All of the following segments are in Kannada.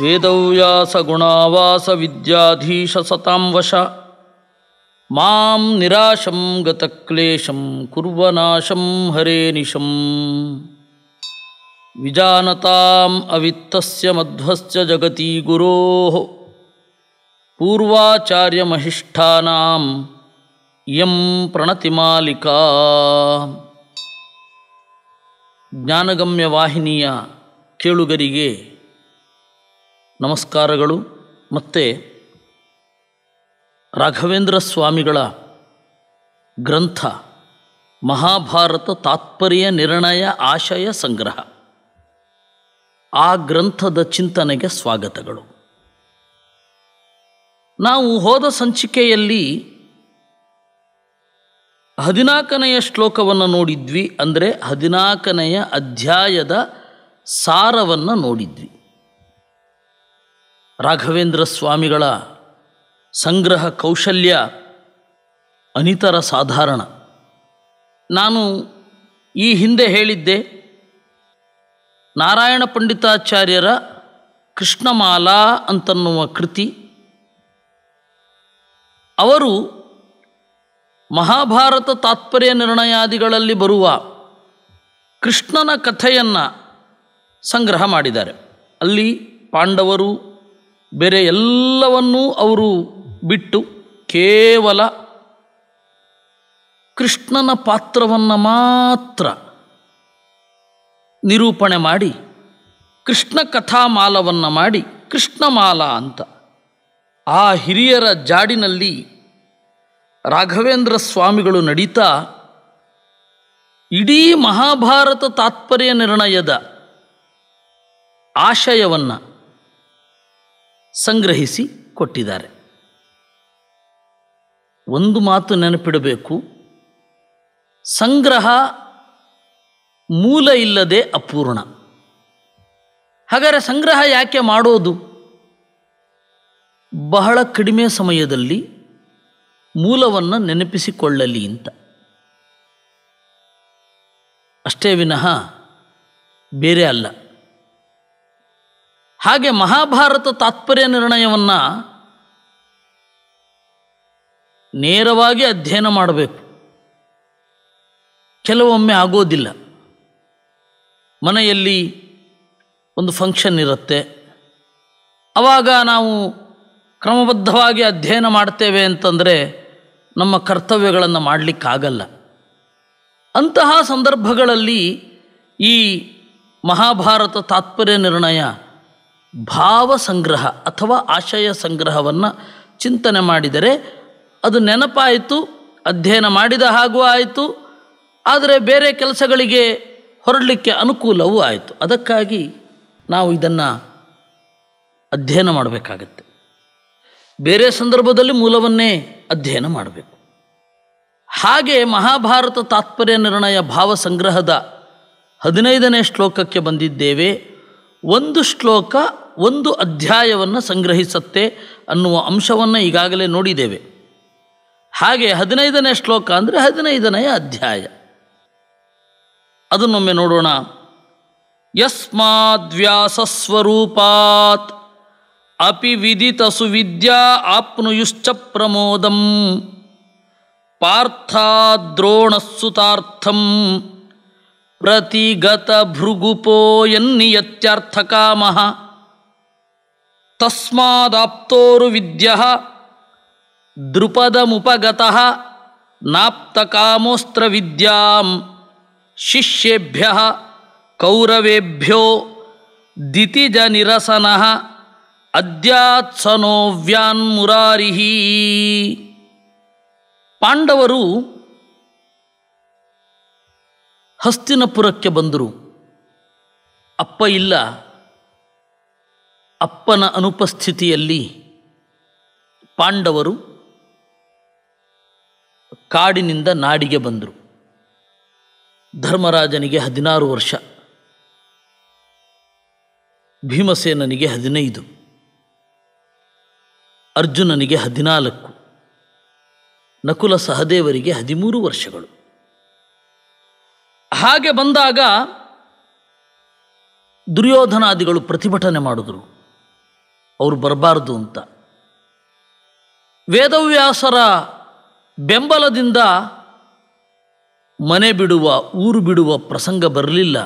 ವೇದವ್ಯಾಸಗುಣಾವಾಸ ವಿದ್ಯಾಧೀಶ ಸತಾಂ ವಶ ಮಾಂ ನಿರಾಶಂ ಗತಕ್ಲೇಶಂ ಕುರ್ವನಾಶಂ ಹರೇನಿಶಂ ವಿಜಾನತಾಂ ಅವಿತ್ತಸ್ಯ ಮಧ್ವಸ್ಯ ಜಗತಿ ಗುರೋಃ ಪೂರ್ವಾಚಾರ್ಯಮಹಿಷ್ಠಾನಾಂ ಯಂ ಪ್ರಣತಿಮಾಲಿಕಾ. ಜ್ಞಾನಗಮ್ಯ ವಾಹಿನಿಯ ಕೇಳುಗರಿಗೆ ನಮಸ್ಕಾರಗಳು. ಮತ್ತು ರಾಘವೇಂದ್ರ ಸ್ವಾಮಿಗಳ ಗ್ರಂಥ ಮಹಾಭಾರತ ತಾತ್ಪರ್ಯ ನಿರ್ಣಯ ಆಶಯ ಸಂಗ್ರಹ, ಆ ಗ್ರಂಥದ ಚಿಂತನೆಗೆ ಸ್ವಾಗತಗಳು. ನಾವು ಹೋದ ಸಂಚಿಕೆಯಲ್ಲಿ 14ನೆಯ ಶ್ಲೋಕವನ್ನು ನೋಡಿದ್ವಿ. ಅಂದರೆ 14ನೆಯ ಅಧ್ಯಾಯದ ಸಾರವನ್ನು ನೋಡಿದ್ವಿ. ರಾಘವೇಂದ್ರ ಸ್ವಾಮಿಗಳ ಸಂಗ್ರಹ ಕೌಶಲ್ಯ ಅನಿತರ ಸಾಧಾರಣ. ನಾನು ಈ ಹಿಂದೆ ಹೇಳಿದ್ದೆ, ನಾರಾಯಣ ಪಂಡಿತಾಚಾರ್ಯರ ಕೃಷ್ಣಮಾಲಾ ಅಂತನ್ನುವ ಕೃತಿ, ಅವರು ಮಹಾಭಾರತ ತಾತ್ಪರ್ಯ ನಿರ್ಣಯಾದಿಗಳಲ್ಲಿ ಬರುವ ಕೃಷ್ಣನ ಕಥೆಯನ್ನು ಸಂಗ್ರಹ ಮಾಡಿದ್ದಾರೆ. ಅಲ್ಲಿ ಪಾಂಡವರು ಬೇರೆ ಎಲ್ಲವನ್ನೂ ಅವರು ಬಿಟ್ಟು ಕೇವಲ ಕೃಷ್ಣನ ಪಾತ್ರವನ್ನು ಮಾತ್ರ ನಿರೂಪಣೆ ಮಾಡಿ ಕೃಷ್ಣ ಕಥಾಮಾಲವನ್ನು ಮಾಡಿ ಕೃಷ್ಣಮಾಲಾ ಅಂತ ಆ ಹಿರಿಯರ ಜಾಡಿನಲ್ಲಿ ರಾಘವೇಂದ್ರ ಸ್ವಾಮಿಗಳು ನಡೀತಾ ಇಡೀ ಮಹಾಭಾರತ ತಾತ್ಪರ್ಯ ನಿರ್ಣಯದ ಆಶಯವನ್ನು ಸಂಗ್ರಹಿಸಿ ಕೊಟ್ಟಿದ್ದಾರೆ. ಒಂದು ಮಾತು ನೆನಪಿಡಬೇಕು, ಸಂಗ್ರಹ ಮೂಲ ಇಲ್ಲದೆ ಅಪೂರ್ಣ. ಹಾಗಾದರೆ ಸಂಗ್ರಹ ಯಾಕೆ ಮಾಡೋದು? ಬಹಳ ಕಡಿಮೆ ಸಮಯದಲ್ಲಿ ಮೂಲವನ್ನು ನೆನಪಿಸಿಕೊಳ್ಳಲಿ ಅಂತ ಅಷ್ಟೇ ವಿನಃ ಬೇರೆ ಅಲ್ಲ. ಹಾಗೆ ಮಹಾಭಾರತ ತಾತ್ಪರ್ಯ ನಿರ್ಣಯವನ್ನು ನೇರವಾಗಿ ಅಧ್ಯಯನ ಮಾಡಬೇಕು. ಕೆಲವೊಮ್ಮೆ ಆಗೋದಿಲ್ಲ. ಮನೆಯಲ್ಲಿ ಒಂದು ಫಂಕ್ಷನ್ ಇರುತ್ತೆ, ಆವಾಗ ನಾವು ಕ್ರಮಬದ್ಧವಾಗಿ ಅಧ್ಯಯನ ಮಾಡ್ತೇವೆ ಅಂತಂದರೆ ನಮ್ಮ ಕರ್ತವ್ಯಗಳನ್ನು ಮಾಡಲಿಕ್ಕಾಗಲ್ಲ. ಅಂತಹ ಸಂದರ್ಭಗಳಲ್ಲಿ ಈ ಮಹಾಭಾರತ ತಾತ್ಪರ್ಯ ನಿರ್ಣಯ ಭಾವ ಸಂಗ್ರಹ ಅಥವಾ ಆಶಯ ಸಂಗ್ರಹವನ್ನು ಚಿಂತನೆ ಮಾಡಿದರೆ ಅದು ನೆನಪಾಯಿತು, ಅಧ್ಯಯನ ಮಾಡಿದ ಹಾಗೂ ಆಯಿತು, ಆದರೆ ಬೇರೆ ಕೆಲಸಗಳಿಗೆ ಹೊರಡಲಿಕ್ಕೆ ಅನುಕೂಲವೂ ಆಯಿತು. ಅದಕ್ಕಾಗಿ ನಾವು ಇದನ್ನು ಅಧ್ಯಯನ ಮಾಡಬೇಕಾಗತ್ತೆ. ಬೇರೆ ಸಂದರ್ಭದಲ್ಲಿ ಮೂಲವನ್ನೇ ಅಧ್ಯಯನ ಮಾಡಬೇಕು. ಹಾಗೆ ಮಹಾಭಾರತ ತಾತ್ಪರ್ಯ ನಿರ್ಣಯ ಭಾವ ಸಂಗ್ರಹದ 15ನೇ ಶ್ಲೋಕಕ್ಕೆ ಬಂದಿದ್ದೇವೆ. ಒಂದು ಶ್ಲೋಕ ಒಂದು ಅಧ್ಯಾಯವನ್ನು ಸಂಗ್ರಹಿಸುತ್ತೆ ಅನ್ನುವ ಅಂಶವನ್ನು ಈಗಾಗಲೇ ನೋಡಿದ್ದೇವೆ. ಹಾಗೆ 15ನೇ ಶ್ಲೋಕ ಅಂದರೆ 15ನೆಯ ಅಧ್ಯಾಯ. ಅದನ್ನೊಮ್ಮೆ ನೋಡೋಣ. ಯಸ್ಮಾದ್ವ್ಯಾಸಸ್ವರೂಪಾತ್ ಅಪಿ ವಿದಿತ ಸುವಿದ್ಯಾ ಆಪ್ನುಯುಶ್ಚ ಪ್ರಮೋದಂ ಪಾರ್ಥಾದ್ರೋಣಸ್ಸುತಾರ್ಥಂ ಪ್ರತಿಗತ ಭೃಗುಪೋ ಯನ್ನಿಯತ್ಯರ್ಥಕಾಮಃ ತಸ್ಮಾದಾಪ್ತೋರು ವಿದ್ಯಃ ದೃಪದಮುಪಗತಃ ನಾಪ್ತಕಾಮೋಸ್ತ್ರ ವಿದ್ಯಾಂ ಶಿಷ್ಯೇಭ್ಯಃ ಕೌರವೇಭ್ಯೋ ದಿತಿಜ ನಿರಸನಃ ಅದ್ಯಾತ್ಸನೋವ್ಯಾನ್ಮುರಾರಿಹಿ. ಪಾಂಡವರು ಹಸ್ತಿನಪುರಕ್ಕೆ ಬಂದರು. ಅಪ್ಪ ಇಲ್ಲ. ಅಪ್ಪನ ಅನುಪಸ್ಥಿತಿಯಲ್ಲಿ ಪಾಂಡವರು ಕಾಡಿನಿಂದ ನಾಡಿಗೆ ಬಂದರು. ಧರ್ಮರಾಜನಿಗೆ 16 ವರ್ಷ, ಭೀಮಸೇನನಿಗೆ 15, ಅರ್ಜುನನಿಗೆ 14, ನಕುಲ ಸಹದೇವರಿಗೆ 13 ವರ್ಷಗಳು. ಹಾಗೆ ಬಂದಾಗ ದುರ್ಯೋಧನಾದಿಗಳು ಪ್ರತಿಭಟನೆ ಮಾಡಿದರು. ಅವರು ಬರಬಾರ್ದು ಅಂತ. ವೇದವ್ಯಾಸರ ಬೆಂಬಲದಿಂದ ಮನೆ ಬಿಡುವ, ಊರು ಬಿಡುವ ಪ್ರಸಂಗ ಬರಲಿಲ್ಲ.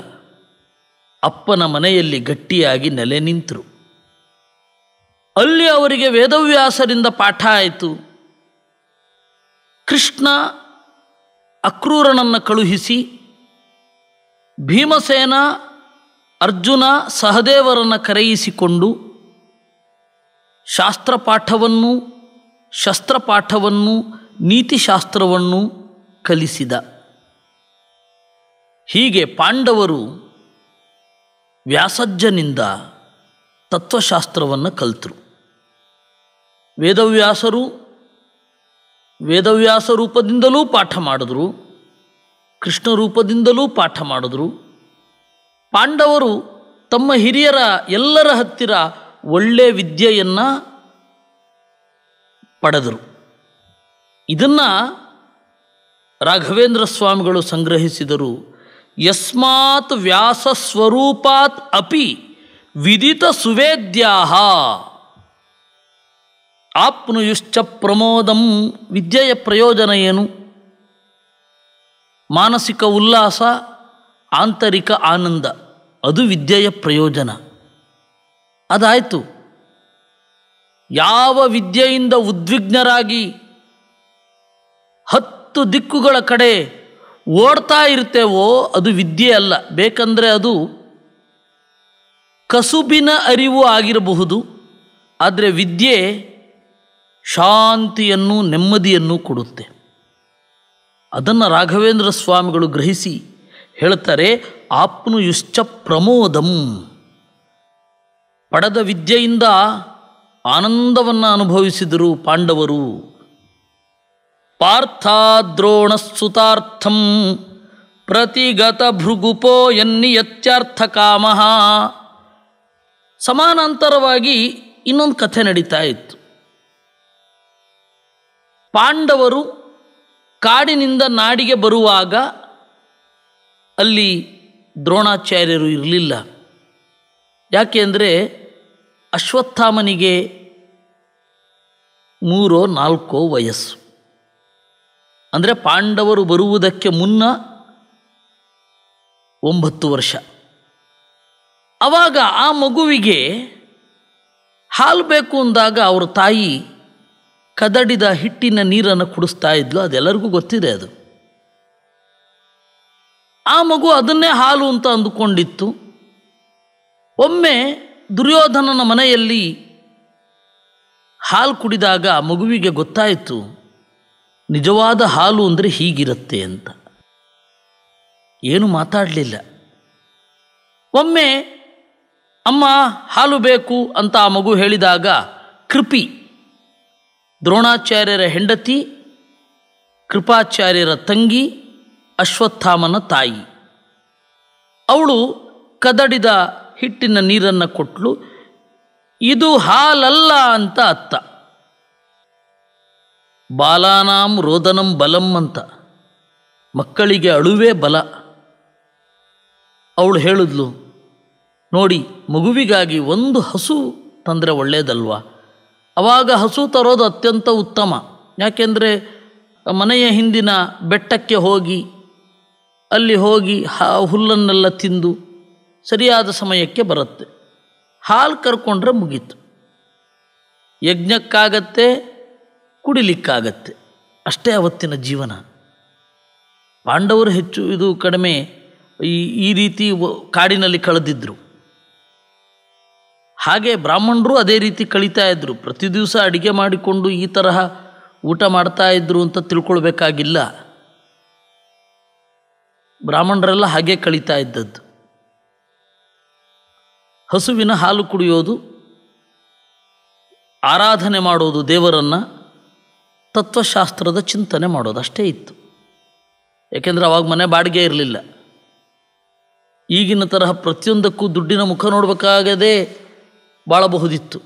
ಅಪ್ಪನ ಮನೆಯಲ್ಲಿ ಗಟ್ಟಿಯಾಗಿ ನೆಲೆ ನಿಂತರು. ಅಲ್ಲಿ ಅವರಿಗೆ ವೇದವ್ಯಾಸರಿಂದ ಪಾಠ ಆಯಿತು. ಕೃಷ್ಣ ಅಕ್ರೂರನನ್ನು ಕಳುಹಿಸಿ ಭೀಮಸೇನ, ಅರ್ಜುನ, ಸಹದೇವರನ್ನು ಕರೆಯಿಸಿಕೊಂಡು ಶಾಸ್ತ್ರಪಾಠವನ್ನು, ಶಸ್ತ್ರಪಾಠವನ್ನು, ನೀತಿಶಾಸ್ತ್ರವನ್ನು ಕಲಿಸಿದ. ಹೀಗೆ ಪಾಂಡವರು ವ್ಯಾಸಜ್ಜನಿಂದ ತತ್ವಶಾಸ್ತ್ರವನ್ನು ಕಲಿತರು. ವೇದವ್ಯಾಸ ರೂಪದಿಂದಲೂ ಪಾಠ ಮಾಡಿದ್ರು, ಕೃಷ್ಣ ರೂಪದಿಂದಲೂ ಪಾಠ ಮಾಡಿದ್ರು. ಪಾಂಡವರು ತಮ್ಮ ಹಿರಿಯರ ಎಲ್ಲರ ಹತ್ತಿರ ಒಳ್ಳೆಯ ವಿದ್ಯೆಯನ್ನು ಪಡೆದರು. ಇದನ್ನು ರಾಘವೇಂದ್ರ ಸ್ವಾಮಿಗಳು ಸಂಗ್ರಹಿಸಿದರು. ಯಸ್ಮಾತ್ ವ್ಯಾಸ ಸ್ವರೂಪಾತ್ ಅಪಿ ವಿದಿತ ಸುವೇದ್ಯಾಹ ಆಪ್ನುಯುಶ್ಚ ಪ್ರಮೋದಂ. ವಿದ್ಯೆಯ ಪ್ರಯೋಜನ ಏನು? ಮಾನಸಿಕ ಉಲ್ಲಾಸ, ಆಂತರಿಕ ಆನಂದ, ಅದು ವಿದ್ಯೆಯ ಪ್ರಯೋಜನ. ಅದಾಯಿತು. ಯಾವ ವಿದ್ಯೆಯಿಂದ ಉದ್ವಿಗ್ನರಾಗಿ 10 ದಿಕ್ಕುಗಳ ಕಡೆ ಓಡ್ತಾ ಇರ್ತೇವೋ ಅದು ವಿದ್ಯೆ ಅಲ್ಲ. ಬೇಕಂದರೆ ಅದು ಕಸುಬಿನ ಅರಿವು ಆಗಿರಬಹುದು. ಆದರೆ ವಿದ್ಯೆ ಶಾಂತಿಯನ್ನು, ನೆಮ್ಮದಿಯನ್ನು ಕೊಡುತ್ತೆ. ಅದನ್ನು ರಾಘವೇಂದ್ರ ಸ್ವಾಮಿಗಳು ಗ್ರಹಿಸಿ ಹೇಳ್ತಾರೆ, ಆಪ್ನುಯುಶ್ಚ ಪ್ರಮೋದಂ. ಪಡೆದ ವಿದ್ಯೆಯಿಂದ ಆನಂದವನ್ನು ಅನುಭವಿಸಿದರು ಪಾಂಡವರು. ಪಾರ್ಥಾದ್ರೋಣಸುತಾರ್ಥಂ ಪ್ರತಿಗತ ಭೃಗುಪೋ ಎನ್ನಿಯತ್ಯರ್ಥ ಕಾಮಃ. ಸಮಾನಾಂತರವಾಗಿ ಇನ್ನೊಂದು ಕಥೆ ನಡೀತಾ ಇತ್ತು. ಪಾಂಡವರು ಕಾಡಿನಿಂದ ನಾಡಿಗೆ ಬರುವಾಗ ಅಲ್ಲಿ ದ್ರೋಣಾಚಾರ್ಯರು ಇರಲಿಲ್ಲ. ಯಾಕೆ ಅಂದರೆ ಅಶ್ವತ್ಥಾಮನಿಗೆ 3-4 ವಯಸ್ಸು. ಅಂದರೆ ಪಾಂಡವರು ಬರುವುದಕ್ಕೆ ಮುನ್ನ 9 ವರ್ಷ. ಆವಾಗ ಆ ಮಗುವಿಗೆ ಹಾಲು ಬೇಕು ಅಂದಾಗ ಅವರ ತಾಯಿ ಕದಡಿದ ಹಿಟ್ಟಿನ ನೀರನ್ನು ಕುಡಿಸ್ತಾ ಇದ್ಲು. ಅದೆಲ್ಲರಿಗೂ ಗೊತ್ತಿದೆ. ಅದು ಆ ಮಗು ಅದನ್ನೇ ಹಾಲು ಅಂತ ಅಂದುಕೊಂಡಿತ್ತು. ಒಮ್ಮೆ ದುರ್ಯೋಧನನ ಮನೆಯಲ್ಲಿ ಹಾಲು ಕುಡಿದಾಗ ಮಗುವಿಗೆ ಗೊತ್ತಾಯಿತು ನಿಜವಾದ ಹಾಲು ಅಂದರೆ ಹೀಗಿರುತ್ತೆ ಅಂತ. ಏನು ಮಾತಾಡಲಿಲ್ಲ. ಒಮ್ಮೆ ಅಮ್ಮ ಹಾಲು ಬೇಕು ಅಂತ ಆ ಮಗು ಹೇಳಿದಾಗ ಕೃಪಿ, ದ್ರೋಣಾಚಾರ್ಯರ ಹೆಂಡತಿ, ಕೃಪಾಚಾರ್ಯರ ತಂಗಿ, ಅಶ್ವತ್ಥಾಮನ ತಾಯಿ, ಅವಳು ಕದಡಿದ ಹಿಟ್ಟಿನ ನೀರನ್ನು ಕೊಟ್ಟಳು. ಇದು ಹಾಲಲ್ಲ ಅಂತ ಅರ್ಥ. ಬಾಲಾನಾಂ ರೋದನಂ ಬಲಂ ಅಂತ. ಮಕ್ಕಳಿಗೆ ಅಳುವೇ ಬಲ. ಅವಳು ಹೇಳಿದ್ಲು, ನೋಡಿ ಮಗುವಿಗಾಗಿ ಒಂದು ಹಸು ತಂದರೆ ಒಳ್ಳೆಯದಲ್ವಾ? ಆವಾಗ ಹಸು ತರೋದು ಅತ್ಯಂತ ಉತ್ತಮ. ಯಾಕೆಂದರೆ ಮನೆಯ ಹಿಂದಿನ ಬೆಟ್ಟಕ್ಕೆ ಹೋಗಿ ಅಲ್ಲಿ ಹೋಗಿ ಹುಲ್ಲನ್ನೆಲ್ಲ ತಿಂದು ಸರಿಯಾದ ಸಮಯಕ್ಕೆ ಬರುತ್ತೆ. ಹಾಲು ಕರ್ಕೊಂಡ್ರೆ ಮುಗೀತು. ಯಜ್ಞಕ್ಕಾಗತ್ತೆ, ಕುಡಿಲಿಕ್ಕಾಗತ್ತೆ. ಅಷ್ಟೇ ಅವತ್ತಿನ ಜೀವನ. ಪಾಂಡವರು ಹೆಚ್ಚು ಇದು ಕಡಿಮೆ ಈ ರೀತಿ ಕಾಡಿನಲ್ಲಿ ಕಳೆದಿದ್ದರು. ಹಾಗೆ ಬ್ರಾಹ್ಮಣರು ಅದೇ ರೀತಿ ಕಳೀತಾ ಇದ್ದರು. ಪ್ರತಿ ದಿವಸ ಅಡುಗೆ ಮಾಡಿಕೊಂಡು ಈ ತರಹ ಊಟ ಮಾಡ್ತಾ ಇದ್ರು ಅಂತ ತಿಳ್ಕೊಳ್ಬೇಕಾಗಿಲ್ಲ. ಬ್ರಾಹ್ಮಣರೆಲ್ಲ ಹಾಗೆ ಕಳೀತಾ ಇದ್ದದ್ದು. ಹಸುವಿನ ಹಾಲು ಕುಡಿಯೋದು, ಆರಾಧನೆ ಮಾಡೋದು ದೇವರನ್ನು, ತತ್ವಶಾಸ್ತ್ರದ ಚಿಂತನೆ ಮಾಡೋದು ಅಷ್ಟೇ ಇತ್ತು. ಏಕೆಂದರೆ ಅವಾಗ ಮನೆ ಬಾಡಿಗೆ ಇರಲಿಲ್ಲ. ಈಗಿನ ತರಹ ಪ್ರತಿಯೊಂದಕ್ಕೂ ದುಡ್ಡಿನ ಮುಖ ನೋಡಬೇಕಾಗದೆ ಬಾಳಬಹುದಿತ್ತು.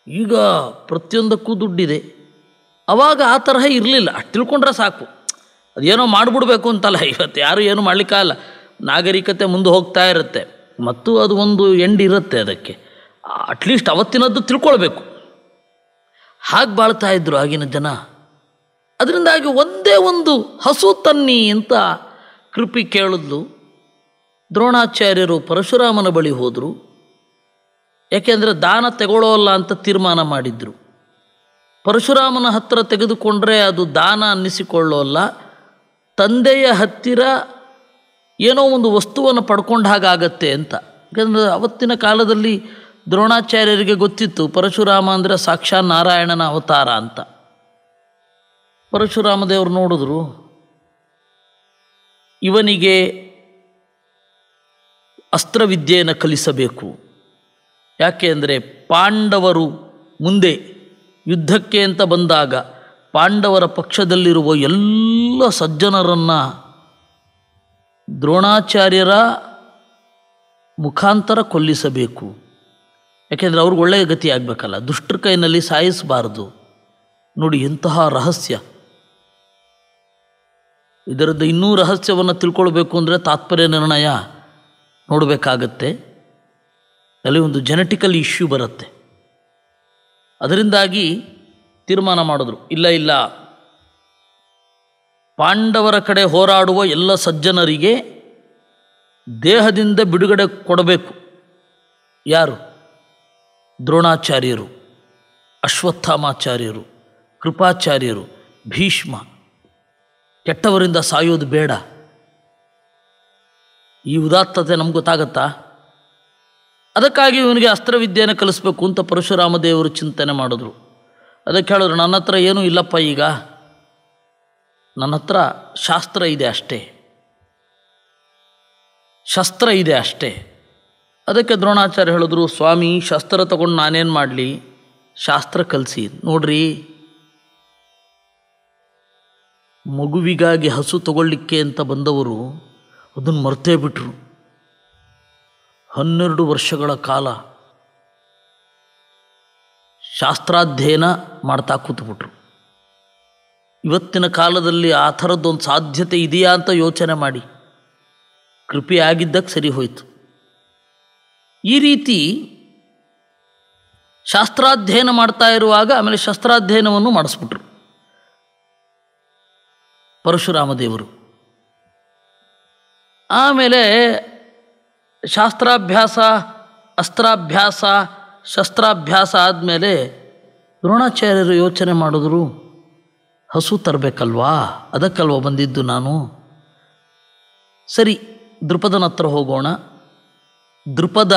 ಈಗ ಪ್ರತಿಯೊಂದಕ್ಕೂ ದುಡ್ಡಿದೆ. ಆವಾಗ ಆ ತರಹ ಇರಲಿಲ್ಲ. ಅಷ್ಟು ತಿಳ್ಕೊಂಡ್ರೆ ಸಾಕು. ಅದೇನೋ ಮಾಡಿಬಿಡ್ಬೇಕು ಅಂತಲ್ಲ. ಇವತ್ತು ಯಾರು ಏನು ಮಾಡಲಿಕ್ಕಾಗಲ್ಲ. ನಾಗರಿಕತೆ ಮುಂದೆ ಹೋಗ್ತಾ ಇರುತ್ತೆ ಮತ್ತು ಅದು ಒಂದು ಎಂಡ್ ಇರುತ್ತೆ ಅದಕ್ಕೆ. ಅಟ್ಲೀಸ್ಟ್ ಅವತ್ತಿನದ್ದು ತಿಳ್ಕೊಳ್ಬೇಕು. ಹಾಗೆ ಬಾಳ್ತಾ ಇದ್ರು ಆಗಿನ ಜನ. ಅದರಿಂದಾಗಿ ಒಂದೇ ಒಂದು ಹಸು ತನ್ನಿ ಅಂತ ಕೃಪಿ ಕೇಳಿದ್ಲು. ದ್ರೋಣಾಚಾರ್ಯರು ಪರಶುರಾಮನ ಬಳಿ ಹೋದರು. ಯಾಕೆಂದರೆ ದಾನ ತೆಗೊಳ್ಳೋಲ್ಲ ಅಂತ ತೀರ್ಮಾನ ಮಾಡಿದ್ರು. ಪರಶುರಾಮನ ಹತ್ತಿರ ತೆಗೆದುಕೊಂಡ್ರೆ ಅದು ದಾನ ಅನ್ನಿಸಿಕೊಳ್ಳೋಲ್ಲ, ತಂದೆಯ ಹತ್ತಿರ ಏನೋ ಒಂದು ವಸ್ತುವನ್ನು ಪಡ್ಕೊಂಡ ಹಾಗಾಗತ್ತೆ ಅಂತ. ಯಾಕಂದರೆ ಅವತ್ತಿನ ಕಾಲದಲ್ಲಿ ದ್ರೋಣಾಚಾರ್ಯರಿಗೆ ಗೊತ್ತಿತ್ತು ಪರಶುರಾಮ ಅಂದರೆ ಸಾಕ್ಷಾತ್ ನಾರಾಯಣನ ಅವತಾರ ಅಂತ. ಪರಶುರಾಮ ದೇವರು ನೋಡಿದ್ರು, ಇವನಿಗೆ ಅಸ್ತ್ರವಿದ್ಯೆಯನ್ನು ಕಲಿಸಬೇಕು. ಯಾಕೆ ಅಂದರೆ ಪಾಂಡವರು ಮುಂದೆ ಯುದ್ಧಕ್ಕೆ ಅಂತ ಬಂದಾಗ ಪಾಂಡವರ ಪಕ್ಷದಲ್ಲಿರುವ ಎಲ್ಲ ಸಜ್ಜನರನ್ನು ದ್ರೋಣಾಚಾರ್ಯರ ಮುಖಾಂತರ ಕೊಲ್ಲಿಸಬೇಕು. ಯಾಕೆಂದರೆ ಅವ್ರಿಗೆ ಒಳ್ಳೆಯ ಗತಿ ಆಗಬೇಕಲ್ಲ, ದುಷ್ಟರ ಕೈನಲ್ಲಿ ಸಾಯಿಸಬಾರ್ದು. ನೋಡಿ ಎಂತಹ ರಹಸ್ಯ. ಇದರದ್ದು ಇನ್ನೂ ರಹಸ್ಯವನ್ನು ತಿಳ್ಕೊಳ್ಬೇಕು ಅಂದರೆ ತಾತ್ಪರ್ಯ ನಿರ್ಣಯ ನೋಡಬೇಕಾಗತ್ತೆ. ಅಲ್ಲಿ ಒಂದು ಜೆನೆಟಿಕಲ್ ಇಶ್ಯೂ ಬರುತ್ತೆ. ಅದರಿಂದಾಗಿ ತೀರ್ಮಾನ ಮಾಡಿದ್ರು, ಇಲ್ಲ ಪಾಂಡವರ ಕಡೆ ಹೋರಾಡುವ ಎಲ್ಲ ಸಜ್ಜನರಿಗೆ ದೇಹದಿಂದ ಬಿಡುಗಡೆ ಕೊಡಬೇಕು. ಯಾರು? ದ್ರೋಣಾಚಾರ್ಯರು, ಅಶ್ವತ್ಥಾಮಾಚಾರ್ಯರು, ಕೃಪಾಚಾರ್ಯರು, ಭೀಷ್ಮ. ಕೆಟ್ಟವರಿಂದ ಸಾಯೋದು ಬೇಡ. ಈ ಉದಾತ್ತತೆ ನಮ್ಗೆ ಗೊತ್ತಾಗತ್ತಾ? ಅದಕ್ಕಾಗಿ ಇವನಿಗೆ ಅಸ್ತ್ರವಿದ್ಯೆಯನ್ನು ಕಲಿಸ್ಬೇಕು ಅಂತ ಪರಶುರಾಮ ದೇವರು ಚಿಂತನೆ ಮಾಡಿದ್ರು. ಅದಕ್ಕೆ ಹೇಳಿದ್ರು, ನನ್ನ ಹತ್ರ ಏನೂ ಇಲ್ಲಪ್ಪ, ಈಗ ನನ್ನ ಹತ್ರ ಶಾಸ್ತ್ರ ಇದೆ ಅಷ್ಟೇ, ಶಸ್ತ್ರ ಇದೆ ಅಷ್ಟೇ. ಅದಕ್ಕೆ ದ್ರೋಣಾಚಾರ್ಯ ಹೇಳಿದ್ರು, ಸ್ವಾಮಿ ಶಸ್ತ್ರ ತಗೊಂಡು ನಾನೇನು ಮಾಡಲಿ, ಶಾಸ್ತ್ರ ಕಲಿಸಿ. ನೋಡ್ರಿ, ಮಗುವಿಗಾಗಿ ಹಸು ತಗೊಳ್ಳಿಕ್ಕೆ ಅಂತ ಬಂದವರು ಅದನ್ನು ಮರ್ತೇ ಬಿಟ್ರು. 12 ವರ್ಷಗಳ ಕಾಲ ಶಾಸ್ತ್ರಾಧ್ಯಯನ ಮಾಡ್ತಾ ಕೂತ್ಬಿಟ್ರು. ಇವತ್ತಿನ ಕಾಲದಲ್ಲಿ ಆ ಥರದ್ದೊಂದು ಸಾಧ್ಯತೆ ಇದೆಯಾ ಅಂತ ಯೋಚನೆ ಮಾಡಿ. ಕೃಪೆ ಆಗಿದ್ದಕ್ಕೆ ಸರಿ ಹೋಯಿತು. ಈ ರೀತಿ ಶಾಸ್ತ್ರಾಧ್ಯಯನ ಮಾಡ್ತಾ ಇರುವಾಗ ಆಮೇಲೆ ಶಸ್ತ್ರಾಧ್ಯಯನವನ್ನು ಮಾಡಿಸ್ಬಿಟ್ರು ಪರಶುರಾಮ ದೇವರು. ಆಮೇಲೆ ಶಾಸ್ತ್ರಾಭ್ಯಾಸ, ಅಸ್ತ್ರಾಭ್ಯಾಸ, ಶಸ್ತ್ರಾಭ್ಯಾಸ ಆದಮೇಲೆ ದ್ರೋಣಾಚಾರ್ಯರು ಯೋಚನೆ ಮಾಡಿದ್ರು, ಹಸು ತರಬೇಕಲ್ವಾ, ಅದಕ್ಕಲ್ವ ಬಂದಿದ್ದು ನಾನು. ಸರಿ, ದೃಪದನ ಹತ್ರ ಹೋಗೋಣ. ದೃಪದ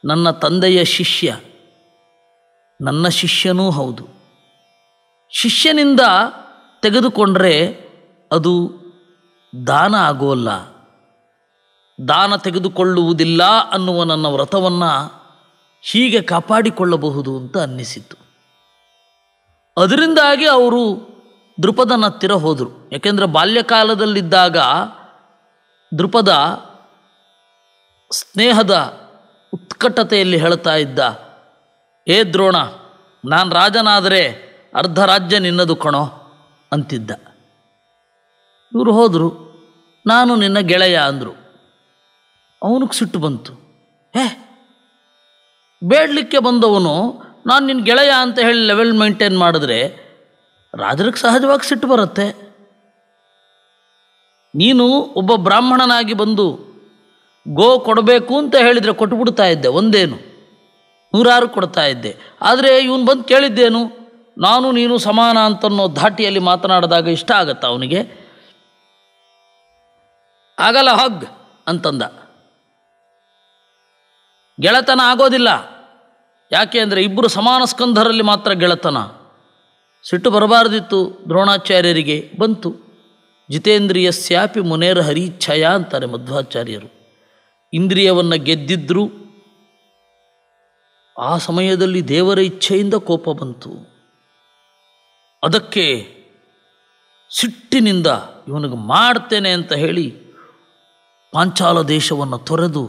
ನನ್ನ ತಂದೆಯ ಶಿಷ್ಯ, ನನ್ನ ಶಿಷ್ಯನೂ ಹೌದು. ಶಿಷ್ಯನಿಂದ ತೆಗೆದುಕೊಂಡ್ರೆ ಅದು ದಾನ ಆಗೋಲ್ಲ, ದಾನ ತೆಗೆದುಕೊಳ್ಳುವುದಿಲ್ಲ ಅನ್ನುವ ನನ್ನ ವ್ರತವನ್ನು ಹೀಗೆ ಕಾಪಾಡಿಕೊಳ್ಳಬಹುದು ಅಂತ ಅನ್ನಿಸಿತು. ಅದರಿಂದಾಗಿ ಅವರು ದೃಪದನ ಹತ್ತಿರ ಹೋದರು. ಯಾಕೆಂದರೆ ಬಾಲ್ಯಕಾಲದಲ್ಲಿದ್ದಾಗ ದೃಪದ ಸ್ನೇಹದ ಉತ್ಕಟತೆಯಲ್ಲಿ ಹೇಳ್ತಾ ಇದ್ದ, ಏ ದ್ರೋಣ, ನಾನು ರಾಜನಾದರೆ ಅರ್ಧ ರಾಜ್ಯ ನಿನ್ನದು ಕಣೋ ಅಂತಿದ್ದ. ಇವರು ಹೋದರು, ನಾನು ನಿನ್ನ ಗೆಳೆಯ ಅಂದರು. ಅವನಿಗೆ ಸಿಟ್ಟು ಬಂತು. ಬೇಡಲಿಕ್ಕೆ ಬಂದವನು ನಾನು ನಿನ್ನ ಗೆಳೆಯ ಅಂತ ಹೇಳಿ ಲೆವೆಲ್ ಮೇಂಟೈನ್ ಮಾಡಿದ್ರೆ ರಾಜರಿಗೆ ಸಹಜವಾಗಿ ಸಿಟ್ಟು ಬರುತ್ತೆ. ನೀನು ಒಬ್ಬ ಬ್ರಾಹ್ಮಣನಾಗಿ ಬಂದು ಗೋ ಕೊಡಬೇಕು ಅಂತ ಹೇಳಿದರೆ ಕೊಟ್ಟುಬಿಡ್ತಾ ಇದ್ದೆ, ಒಂದೇನು 100 ಕೊಡ್ತಾ ಇದ್ದೆ. ಆದರೆ ಇವನು ಬಂದು ಕೇಳಿದ್ದೇನು, ನಾನು ನೀನು ಸಮಾನ ಅಂತನ್ನೋ ಧಾಟಿಯಲ್ಲಿ ಮಾತನಾಡಿದಾಗ ಇಷ್ಟ ಆಗತ್ತಾ ಅವನಿಗೆ? ಆಗಲ್ಲ ಹಗ್ ಅಂತಂದ. ಗೆಳೆತನ ಆಗೋದಿಲ್ಲ. ಯಾಕೆ ಅಂದರೆ ಇಬ್ಬರು ಸಮಾನ ಸ್ಕಂಧರಲ್ಲಿ ಮಾತ್ರ ಗೆಳೆತನ. ಸಿಟ್ಟು ಬರಬಾರ್ದಿತ್ತು ದ್ರೋಣಾಚಾರ್ಯರಿಗೆ, ಬಂತು. ಜಿತೇಂದ್ರಿಯಸ್ಯಾಪಿ ಮುನೇರ್ ಹರಿಚ್ಛಯ ಅಂತಾರೆ ಮಧ್ವಾಚಾರ್ಯರು. ಇಂದ್ರಿಯವನ್ನು ಗೆದ್ದಿದ್ರು, ಆ ಸಮಯದಲ್ಲಿ ದೇವರ ಇಚ್ಛೆಯಿಂದ ಕೋಪ ಬಂತು. ಅದಕ್ಕೆ ಸಿಟ್ಟಿನಿಂದ ಇವನಿಗೆ ಮಾಡ್ತೇನೆ ಅಂತ ಹೇಳಿ ಪಾಂಚಾಲ ದೇಶವನ್ನು ತೊರೆದು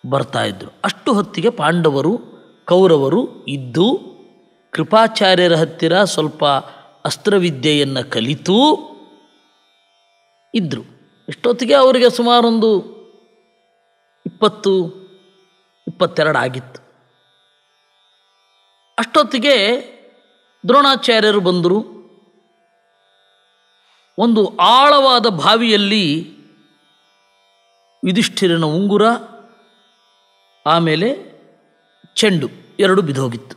ಬರ್ತಾ ಇದ್ದರು. ಅಷ್ಟು ಹೊತ್ತಿಗೆ ಪಾಂಡವರು ಕೌರವರು ಇದ್ದು ಕೃಪಾಚಾರ್ಯರ ಹತ್ತಿರ ಸ್ವಲ್ಪ ಅಸ್ತ್ರವಿದ್ಯೆಯನ್ನು ಕಲಿತು ಇದ್ದರು. ಇಷ್ಟೊತ್ತಿಗೆ ಅವರಿಗೆ ಸುಮಾರೊಂದು 22 ಆಗಿತ್ತು. ಅಷ್ಟೊತ್ತಿಗೆ ದ್ರೋಣಾಚಾರ್ಯರು ಬಂದರು. ಒಂದು ಆಳವಾದ ಬಾವಿಯಲ್ಲಿ ಯುಧಿಷ್ಠಿರನ ಉಂಗುರ ಆಮೇಲೆ ಚೆಂಡು 2 ಬಿದ್ದೋಗಿತ್ತು.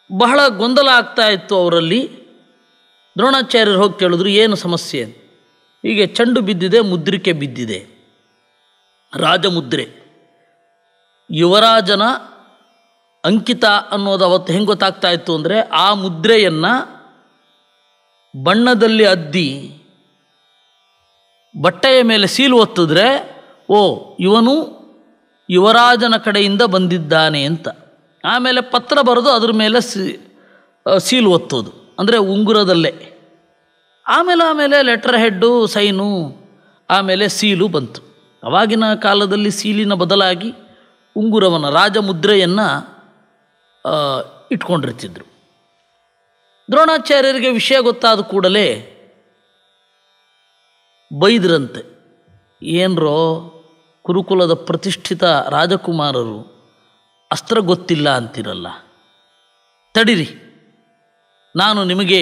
ಬಹಳ ಗೊಂದಲ ಆಗ್ತಾ ಇತ್ತು ಅವರಲ್ಲಿ. ದ್ರೋಣಾಚಾರ್ಯರು ಹೋಗಿ ಕೇಳಿದ್ರು, ಏನು ಸಮಸ್ಯೆ? ಹೀಗೆ ಚೆಂಡು ಬಿದ್ದಿದೆ, ಮುದ್ರಿಕೆ ಬಿದ್ದಿದೆ, ರಾಜಮುದ್ರೆ. ಯುವರಾಜನ ಅಂಕಿತ ಅನ್ನೋದು ಅವತ್ತು ಹೆಂಗೆ ಗೊತ್ತಾಗ್ತಾ ಇತ್ತು ಅಂದರೆ, ಆ ಮುದ್ರೆಯನ್ನು ಬಣ್ಣದಲ್ಲಿ ಅದ್ದಿ ಬಟ್ಟೆಯ ಮೇಲೆ ಸೀಲು ಒತ್ತಿದ್ರೆ ಓ ಇವನು ಯುವರಾಜನ ಕಡೆಯಿಂದ ಬಂದಿದ್ದಾನೆ ಅಂತ. ಆಮೇಲೆ ಪತ್ರ ಬರೆದು ಅದ್ರ ಮೇಲೆ ಸೀಲು ಒತ್ತೋದು, ಅಂದರೆ ಉಂಗುರದಲ್ಲೇ. ಆಮೇಲೆ ಲೆಟರ್ ಹೆಡ್ಡು, ಸೈನು, ಆಮೇಲೆ ಸೀಲು ಬಂತು. ಅವಾಗಿನ ಕಾಲದಲ್ಲಿ ಸೀಲಿನ ಬದಲಾಗಿ ಉಂಗುರವನ್ನು, ರಾಜಮುದ್ರೆಯನ್ನು ಇಟ್ಕೊಂಡಿರ್ತಿದ್ರು. ದ್ರೋಣಾಚಾರ್ಯರಿಗೆ ವಿಷಯ ಗೊತ್ತಾದ ಕೂಡಲೇ ಬೈದ್ರಂತೆ, ಏನರೋ ಕುರುಕುಲದ ಪ್ರತಿಷ್ಠಿತ ರಾಜಕುಮಾರರು ಅಸ್ತ್ರ ಗೊತ್ತಿಲ್ಲ ಅಂತಿರಲ್ಲ, ತಡಿರಿ ನಾನು ನಿಮಗೆ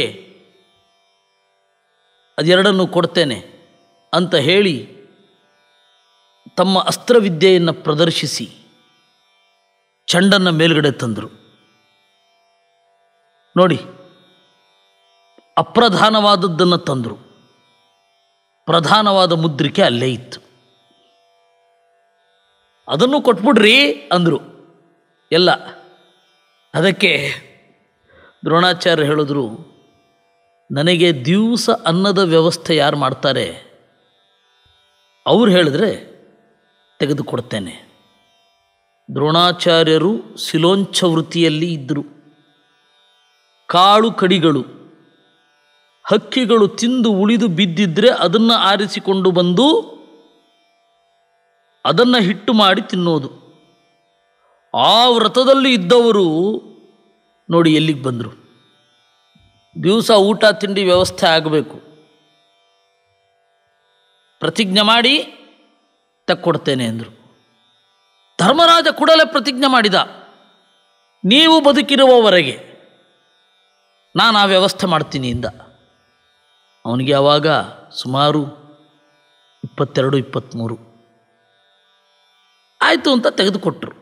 ಅದೆರಡನ್ನು ಕೊಡ್ತೇನೆ ಅಂತ ಹೇಳಿ ತಮ್ಮ ಅಸ್ತ್ರವಿದ್ಯೆಯನ್ನು ಪ್ರದರ್ಶಿಸಿ ಚೆಂಡನ್ನು ಮೇಲುಗಡೆ ತಂದರು. ನೋಡಿ, ಅಪ್ರಧಾನವಾದದ್ದನ್ನು ತಂದರು, ಪ್ರಧಾನವಾದ ಮುದ್ರಿಕೆ ಅಲ್ಲೇ ಇತ್ತು. ಅದನ್ನು ಕೊಟ್ಬಿಡ್ರಿ ಅಂದರು ಎಲ್ಲ. ಅದಕ್ಕೆ ದ್ರೋಣಾಚಾರ್ಯ ಹೇಳಿದ್ರು, ನನಗೆ ದಿವಸ ಅನ್ನದ ವ್ಯವಸ್ಥೆ ಯಾರು ಮಾಡ್ತಾರೆ ಅವ್ರು ಹೇಳಿದ್ರೆ ತೆಗೆದುಕೊಡ್ತೇನೆ. ದ್ರೋಣಾಚಾರ್ಯರು ಶಿಲೋಂಚ ವೃತ್ತಿಯಲ್ಲಿ ಇದ್ದರು. ಕಾಳು ಕಡಿಗಳು, ಹಕ್ಕಿಗಳು ತಿಂದು ಉಳಿದು ಬಿದ್ದಿದ್ರೆ ಅದನ್ನು ಆರಿಸಿಕೊಂಡು ಬಂದು ಅದನ್ನು ಹಿಟ್ಟು ಮಾಡಿ ತಿನ್ನೋದು. ಆ ವ್ರತದಲ್ಲಿ ಇದ್ದವರು ನೋಡಿ ಎಲ್ಲಿಗೆ ಬಂದರು. ದಿವಸ ಊಟ ತಿಂಡಿ ವ್ಯವಸ್ಥೆ ಆಗಬೇಕು, ಪ್ರತಿಜ್ಞೆ ಮಾಡಿ ತಕ್ಕೊಡ್ತೇನೆ ಅಂದರು. ಧರ್ಮರಾಜ ಕೂಡಲೇ ಪ್ರತಿಜ್ಞೆ ಮಾಡಿದ, ನೀವು ಬದುಕಿರುವವರೆಗೆ ನಾನು ಆ ವ್ಯವಸ್ಥೆ ಮಾಡ್ತೀನಿ ಇಂದ. ಅವನಿಗೆ ಆವಾಗ ಸುಮಾರು 22-23 ಆಯಿತು ಅಂತ ತೆಗೆದುಕೊಟ್ರು.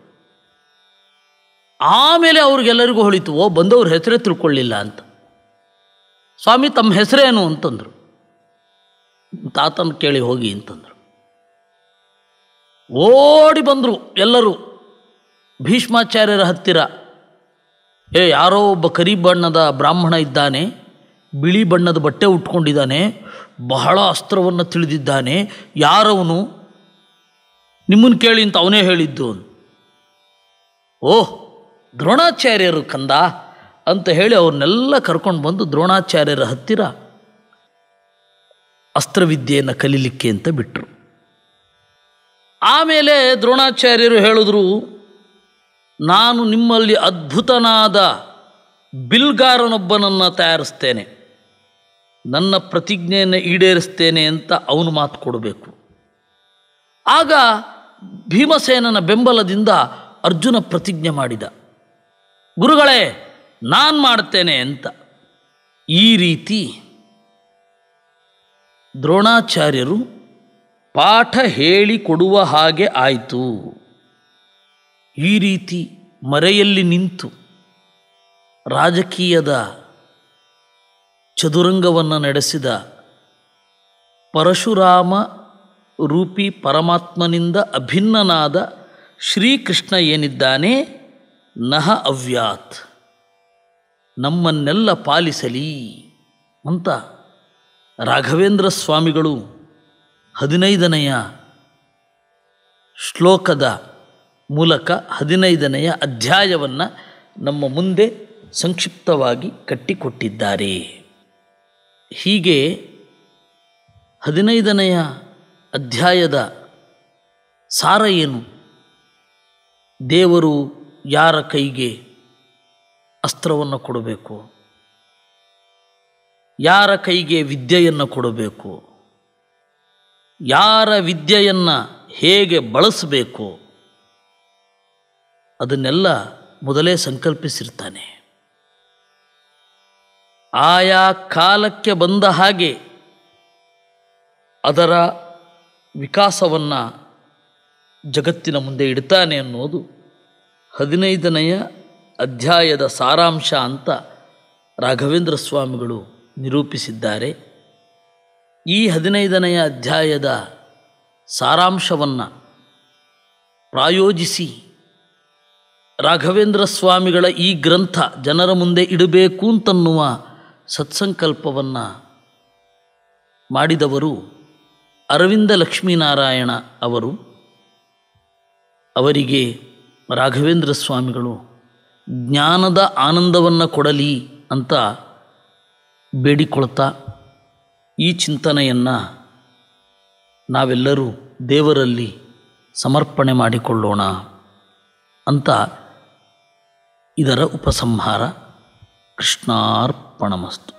ಆಮೇಲೆ ಅವ್ರಿಗೆಲ್ಲರಿಗೂ ಹೊಳಿತು, ಓ ಬಂದವ್ರ ಹೆಸರೇ ತಿಳ್ಕೊಳ್ಳಿಲ್ಲ ಅಂತ. ಸ್ವಾಮಿ ತಮ್ಮ ಹೆಸರೇನು ಅಂತಂದರು. ತಾತನ ಕೇಳಿ ಹೋಗಿ ಅಂತಂದರು. ಓಡಿ ಬಂದರು ಎಲ್ಲರೂ ಭೀಷ್ಮಾಚಾರ್ಯರ ಹತ್ತಿರ. ಯಾರೋ ಒಬ್ಬ ಕರಿ ಬಣ್ಣದ ಬ್ರಾಹ್ಮಣ ಇದ್ದಾನೆ, ಬಿಳಿ ಬಣ್ಣದ ಬಟ್ಟೆ ಉಟ್ಕೊಂಡಿದ್ದಾನೆ, ಬಹಳ ಅಸ್ತ್ರವನ್ನು ತಿಳಿದಿದ್ದಾನೆ, ಯಾರವನು ನಿಮ್ಮನ್ನು ಕೇಳಿ ಅಂತ ಅವನೇ ಹೇಳಿದ್ದು. ಓಹ್ ದ್ರೋಣಾಚಾರ್ಯರು ಕಂದ ಅಂತ ಹೇಳಿ ಅವ್ರನ್ನೆಲ್ಲ ಕರ್ಕೊಂಡು ಬಂದು ದ್ರೋಣಾಚಾರ್ಯರ ಹತ್ತಿರ ಅಸ್ತ್ರವಿದ್ಯೆಯನ್ನು ಕಲೀಲಿಕ್ಕೆ ಅಂತ ಬಿಟ್ಟರು. ಆಮೇಲೆ ದ್ರೋಣಾಚಾರ್ಯರು ಹೇಳಿದ್ರು, ನಾನು ನಿಮ್ಮಲ್ಲಿ ಅದ್ಭುತನಾದ ಬಿಲ್ಗಾರನೊಬ್ಬನನ್ನು ತಯಾರಿಸ್ತೇನೆ, ನನ್ನ ಪ್ರತಿಜ್ಞೆಯನ್ನು ಈಡೇರಿಸ್ತೇನೆ ಅಂತ ಅವನು ಮಾತು ಕೊಡಬೇಕು. ಆಗ ಭೀಮಸೇನನ ಬೆಂಬಲದಿಂದ ಅರ್ಜುನ ಪ್ರತಿಜ್ಞೆ ಮಾಡಿದ, ಗುರುಗಳೇ ನಾನು ಮಾಡ್ತೇನೆ ಅಂತ. ಈ ರೀತಿ ದ್ರೋಣಾಚಾರ್ಯರು ಪಾಠ ಹೇಳಿಕೊಡುವ ಹಾಗೆ ಆಯಿತು. ಈ ರೀತಿ ಮರೆಯಲ್ಲಿ ನಿಂತು ರಾಜಕೀಯದ ಚದುರಂಗವನ್ನು ನಡೆಸಿದ ಪರಶುರಾಮ ರೂಪಿ ಪರಮಾತ್ಮನಿಂದ ಅಭಿನ್ನನಾದ ಶ್ರೀಕೃಷ್ಣ ಏನಿದ್ದಾನೆ, ನಹ ಅವ್ಯಾತ್, ನಮ್ಮನ್ನೆಲ್ಲ ಪಾಲಿಸಲಿ ಅಂತ ರಾಘವೇಂದ್ರ ಸ್ವಾಮಿಗಳು 15ನೆಯ ಶ್ಲೋಕದ ಮೂಲಕ 15ನೆಯ ಅಧ್ಯಾಯವನ್ನು ನಮ್ಮ ಮುಂದೆ ಸಂಕ್ಷಿಪ್ತವಾಗಿ ಕಟ್ಟಿಕೊಟ್ಟಿದ್ದಾರೆ. ಹೀಗೆ 15ನೆಯ ಅಧ್ಯಾಯದ ಸಾರ ಏನು? ದೇವರು ಯಾರ ಕೈಗೆ ಅಸ್ತ್ರವನ್ನು ಕೊಡಬೇಕು, ಯಾರ ಕೈಗೆ ವಿದ್ಯೆಯನ್ನು ಕೊಡಬೇಕು, ಯಾರ ವಿದ್ಯೆಯನ್ನು ಹೇಗೆ ಬಳಸಬೇಕು, ಅದನ್ನೆಲ್ಲ ಮೊದಲೇ ಸಂಕಲ್ಪಿಸಿರ್ತಾನೆ. ಆಯಾ ಕಾಲಕ್ಕೆ ಬಂದ ಹಾಗೆ ಅದರ ವಿಕಾಸವನ್ನು ಜಗತ್ತಿನ ಮುಂದೆ ಇಡ್ತಾನೆ ಅನ್ನೋದು 15ನೆಯ ಅಧ್ಯಾಯದ ಸಾರಾಂಶ ಅಂತ ರಾಘವೇಂದ್ರ ಸ್ವಾಮಿಗಳು ನಿರೂಪಿಸಿದ್ದಾರೆ. ಈ 15ನೆಯ ಅಧ್ಯಾಯದ ಸಾರಾಂಶವನ್ನು ಪ್ರಾಯೋಜಿಸಿ ರಾಘವೇಂದ್ರ ಸ್ವಾಮಿಗಳ ಈ ಗ್ರಂಥ ಜನರ ಮುಂದೆ ಇಡಬೇಕು ಅಂತನ್ನುವ ಸತ್ಸಂಕಲ್ಪವನ್ನು ಮಾಡಿದವರು ಅರವಿಂದ ಲಕ್ಷ್ಮೀನಾರಾಯಣ ಅವರು. ಅವರಿಗೆ ರಾಘವೇಂದ್ರ ಸ್ವಾಮಿಗಳು ಜ್ಞಾನದ ಆನಂದವನ್ನು ಕೊಡಲಿ ಅಂತ ಬೇಡಿಕೊಳ್ತಾ ಈ ಚಿಂತನೆಯನ್ನು ನಾವೆಲ್ಲರೂ ದೇವರಲ್ಲಿ ಸಮರ್ಪಣೆ ಮಾಡಿಕೊಳ್ಳೋಣ ಅಂತ ಇದರ ಉಪಸಂಹಾರ. ಕೃಷ್ಣಾರ್ಪಣಮಸ್ತು.